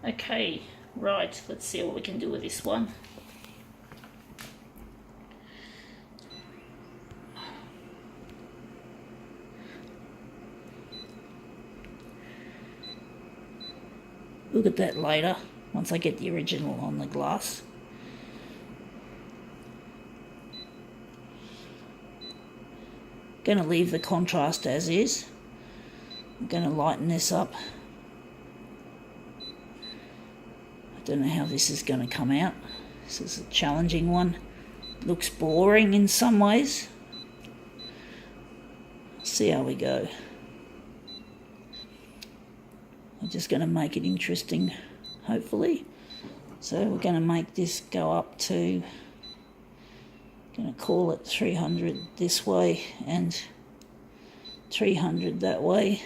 Okay, right, let's see what we can do with this one. Look at that later, once I get the original on the glass. Going to leave the contrast as is. I'm going to lighten this up. I don't know how this is going to come out. This is a challenging one. Looks boring in some ways. See how we go. I'm just going to make it interesting, hopefully. So we're going to make this go up to, going to call it 300 this way and 300 that way.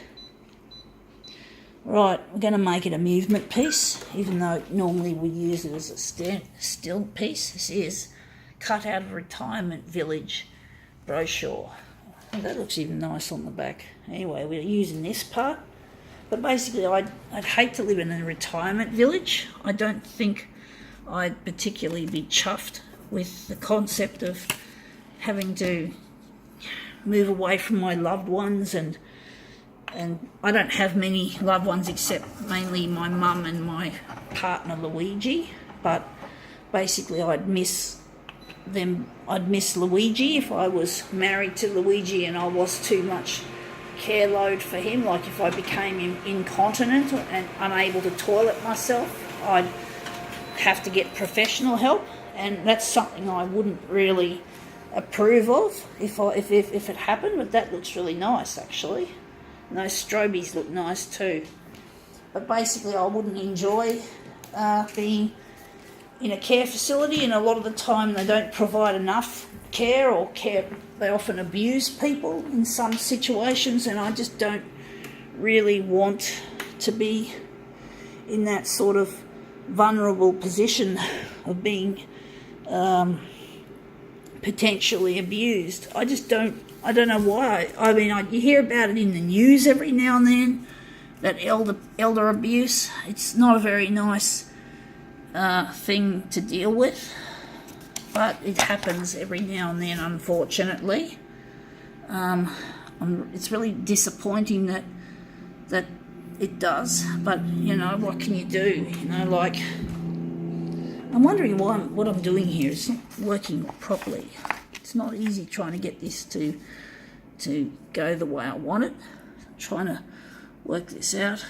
Right, we're going to make it a movement piece, even though normally we use it as a still piece. This is cut out of a retirement village brochure. Oh, that looks even nice on the back. Anyway, we're using this part. But basically, I'd hate to live in a retirement village. I don't think I'd particularly be chuffed with the concept of having to move away from my loved ones, and I don't have many loved ones except mainly my mum and my partner Luigi. But basically, I'd miss them. I'd miss Luigi if I was married to Luigi and I was too much care load for him. Like if I became incontinent and unable to toilet myself, I'd have to get professional help, and that's something I wouldn't really approve of if it happened. But that looks really nice actually, and those strobies look nice too. But basically I wouldn't enjoy being in a care facility, and a lot of the time they don't provide enough care, or they often abuse people in some situations, and I just don't really want to be in that sort of vulnerable position of being potentially abused. I don't know why. I mean, you hear about it in the news every now and then, that elder abuse. It's not a very nice thing to deal with, but it happens every now and then, unfortunately. It's really disappointing that it does, but you know, what can you do? You know, like, I'm wondering what I'm doing here is not working properly. It's not easy trying to get this to go the way I want it. I'm trying to work this out.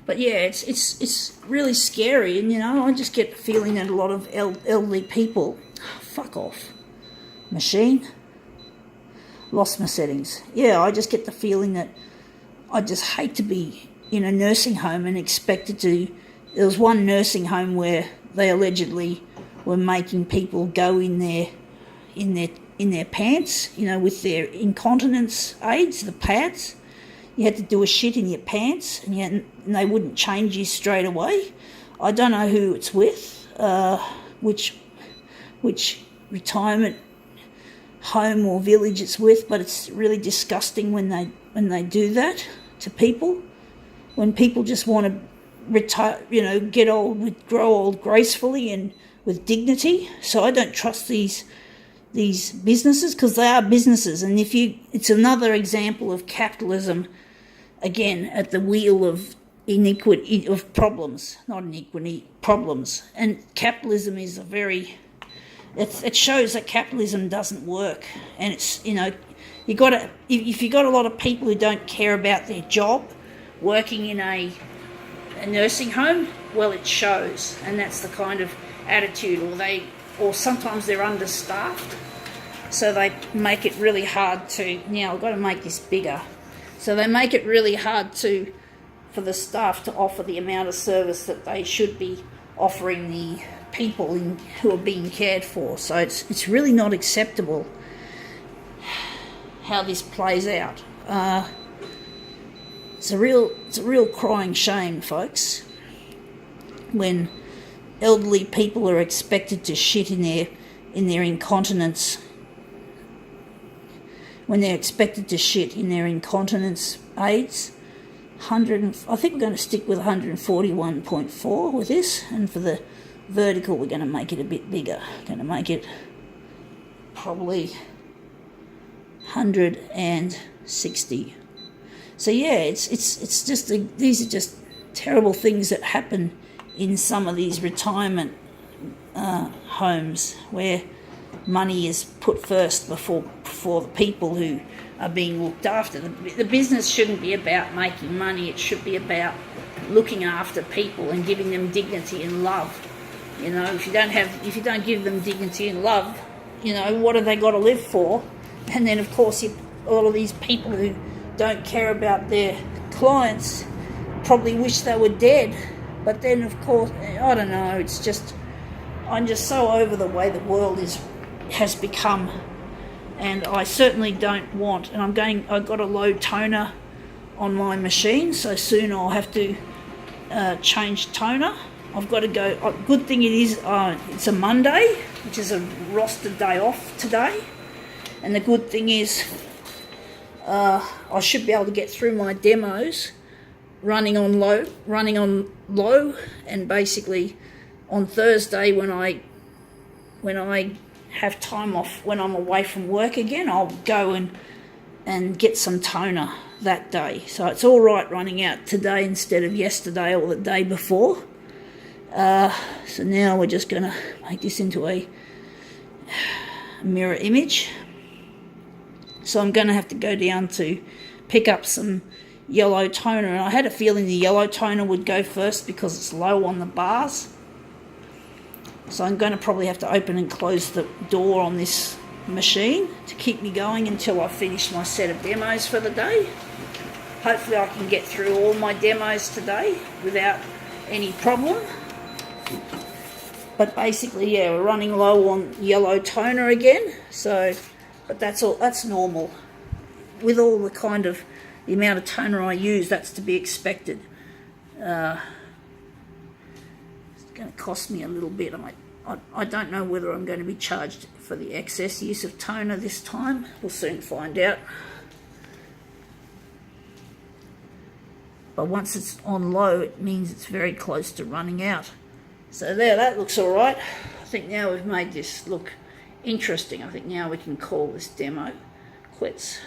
But yeah, it's really scary, and you know, I just get the feeling that a lot of elderly people, fuck off, machine, lost my settings. Yeah, I just get the feeling that I just hate to be in a nursing home and expected to. There was one nursing home where they allegedly were making people go in their pants, you know, with their incontinence aids, the pads. You had to do a shit in your pants, and they wouldn't change you straight away. I don't know who it's with, which retirement home or village it's with, but it's really disgusting when they do that to people. When people just want to retire, you know, grow old gracefully and with dignity. So I don't trust these businesses, because they are businesses, and it's another example of capitalism. Again, at the wheel of iniquity, of problems, not iniquity, problems. And capitalism is it shows that capitalism doesn't work. And it's, you know, if you got a lot of people who don't care about their job working in a nursing home, well, it shows. And that's the kind of attitude, or sometimes they're understaffed. So they make it really hard to, now I've got to make this bigger. So they make it really hard for the staff to offer the amount of service that they should be offering the people who are being cared for. So it's really not acceptable how this plays out. It's a real crying shame, folks, when elderly people are expected to shit in their incontinence. When they're expected to shit in their incontinence aids, I think we're going to stick with 141.4 with this, and for the vertical we're going to make it a bit bigger. Going to make it probably 160. So yeah, it's just these are just terrible things that happen in some of these retirement homes where money is put first before the people who are being looked after. The business shouldn't be about making money. It should be about looking after people and giving them dignity and love. You know, if you don't give them dignity and love, you know, what have they got to live for? And then, of course, all of these people who don't care about their clients probably wish they were dead. But then, of course, I don't know, it's just, I'm just so over the way the world has become. And I certainly don't want, and I've got a low toner on my machine, so soon I'll have to change toner. I've got to go. Good thing it is, it's a Monday, which is a rostered day off today. And the good thing is, I should be able to get through my demos running on low, and basically on Thursday when I have time off, when I'm away from work again, I'll go and get some toner that day. So it's all right running out today instead of yesterday or the day before. So now we're just going to make this into a mirror image. So I'm going to have to go down to pick up some yellow toner. And I had a feeling the yellow toner would go first because it's low on the bars. So I'm going to probably have to open and close the door on this machine to keep me going until I finish my set of demos for the day. Hopefully I can get through all my demos today without any problem. But basically, yeah, we're running low on yellow toner again. So, but that's all. That's normal. With all the amount of toner I use, that's to be expected. It's going to cost me a little bit. I don't know whether I'm going to be charged for the excess use of toner this time. We'll soon find out. But once it's on low, it means it's very close to running out. So there, that looks all right. I think now we've made this look interesting. I think now we can call this demo quits.